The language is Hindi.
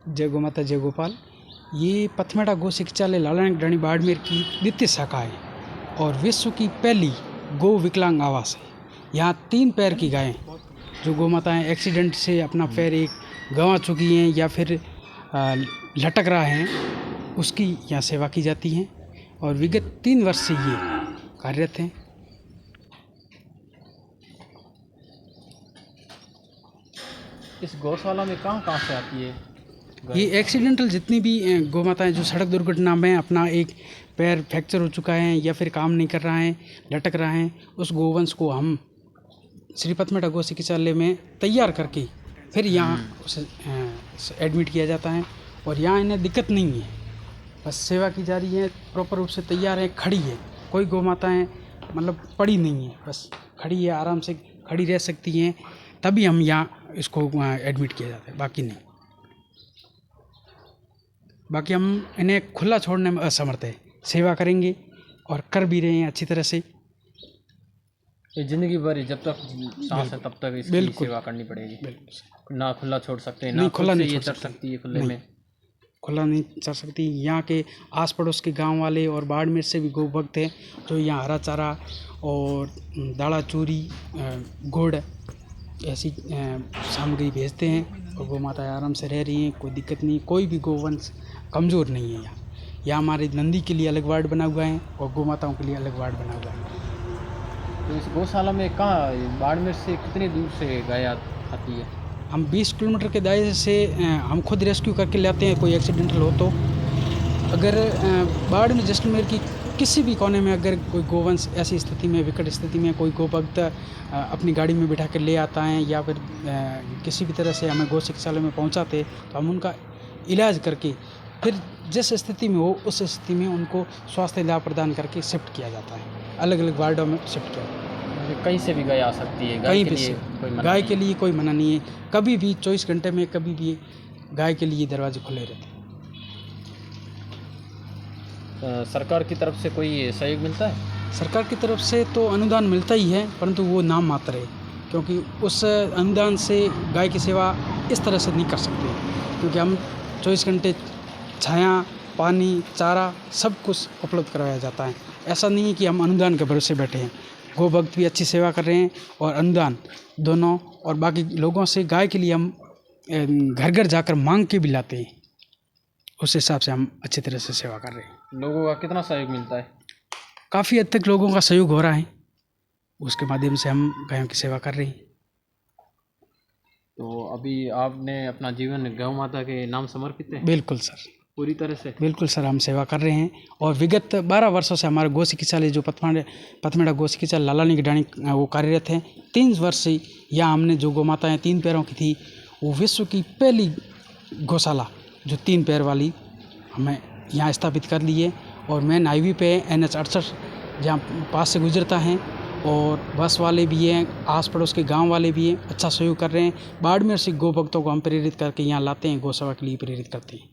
जय गौ माता जय गोपाल। ये पथमेड़ा गौ चिकित्सालय लाला डाणी बाड़मेर की द्वितीय शाखा है और विश्व की पहली गौ विकलांग आवास है। यहाँ 3 पैर की गायें जो गौ माताएँ एक्सीडेंट से अपना पैर एक गंवा चुकी हैं या फिर लटक रहा हैं, उसकी यहाँ सेवा की जाती हैं और विगत 3 वर्ष से ये कार्यरत हैं। इस गौशाला में कहाँ से आती है ये एक्सीडेंटल जितनी भी गौ माताएँ जो सड़क दुर्घटना में अपना एक पैर फ्रैक्चर हो चुका है या फिर काम नहीं कर रहा है, लटक रहा है, उस गोवंश को हम श्री पथमेड़ा गौ चिकित्सालय में तैयार करके फिर यहाँ उसे एडमिट किया जाता है और यहाँ इन्हें दिक्कत नहीं है, बस सेवा की जा रही है, प्रॉपर रूप से तैयार है, खड़ी है। कोई गौ माताएँ मतलब पड़ी नहीं है, बस खड़ी है, आराम से खड़ी रह सकती हैं, तभी हम यहाँ इसको एडमिट किया जाता है, बाकी नहीं। बाकी हम इन्हें खुला छोड़ने में असमर्थ है, सेवा करेंगे और कर भी रहे हैं अच्छी तरह से। ये जिंदगी भर जब तक सांस है तब तक इसकी सेवा करनी पड़ेगी। बिल्कुल ना खुला छोड़ सकते, नहीं, खुला नहीं छोड़ सकती है, खुले में खुला नहीं चल सकती। यहाँ के आस पड़ोस के गांव वाले और बाड़मेर से भी गौ भक्त हैं जो यहाँ हरा चारा और दाड़ा चूरी गुड़ ऐसी सामग्री भेजते हैं और गौ माता आराम से रह रही हैं, कोई दिक्कत नहीं। कोई भी गोवंश कमज़ोर नहीं है। यहाँ हमारे नंदी के लिए अलग वार्ड बना हुआ है और गौ माताओं के लिए अलग वार्ड बना हुआ है। तो इस गौशाला में कहाँ बाड़मेर से कितनी दूर से गाय आती है? हम 20 किलोमीटर के दायरे से हम खुद रेस्क्यू करके लाते हैं। कोई एक्सीडेंटल हो तो अगर बाड़मेर जैसलमेर की किसी भी कोने में अगर कोई गोवंश ऐसी स्थिति में, विकट स्थिति में कोई गोभक्त अपनी गाड़ी में बिठा कर ले आता है या फिर किसी भी तरह से हमें गौ चिकित्सालय में पहुंचाते तो हम उनका इलाज करके फिर जिस स्थिति में हो उस स्थिति में उनको स्वास्थ्य लाभ प्रदान करके शिफ्ट किया जाता है, अलग अलग वार्डों में शिफ्ट किया जाता है। कहीं से भी गाय आ सकती है? कहीं भी से गाय के लिए कोई मना नहीं है, कभी भी 24 घंटे में कभी भी गाय के लिए दरवाजे खुले रहते हैं। सरकार की तरफ से कोई सहयोग मिलता है? सरकार की तरफ से तो अनुदान मिलता ही है, परंतु वो नाम मात्र है, क्योंकि उस अनुदान से गाय की सेवा इस तरह से नहीं कर सकते, क्योंकि हम 24 घंटे छाया, पानी, चारा सब कुछ उपलब्ध करवाया जाता है। ऐसा नहीं है कि हम अनुदान के भरोसे बैठे हैं। गौ भक्त भी अच्छी सेवा कर रहे हैं और अनुदान दोनों, और बाकी लोगों से गाय के लिए हम घर घर जाकर मांग के भी लाते हैं। उस हिसाब से हम अच्छी तरह से सेवा कर रहे हैं। लोगों का कितना सहयोग मिलता है? काफ़ी हद तक लोगों का सहयोग हो रहा है, उसके माध्यम से हम गायों की सेवा कर रहे हैं। तो अभी आपने अपना जीवन गौ माता के नाम समर्पित है? बिल्कुल सर, पूरी तरह से। बिल्कुल सर, हम सेवा कर रहे हैं और विगत 12 वर्षों से हमारा गौ चिकित्सालय जो पथमेड़ा गौ चिकित्सालय लाला डाणी वो कार्यरत है। 3 वर्ष से यहाँ हमने जो गौ माताएँ 3 पैरों की थी, वो विश्व की पहली गौशाला जो 3 पैर वाली हमें यहाँ स्थापित कर ली है। और मेन हाईवे पे NH 68 जहाँ पास से गुजरता है और बस वाले भी हैं, आस पड़ोस के गांव वाले भी हैं, अच्छा सहयोग कर रहे हैं। बाड़मेर से गौ भक्तों को हम प्रेरित करके यहाँ लाते हैं, गौ सेवा के लिए प्रेरित करते हैं।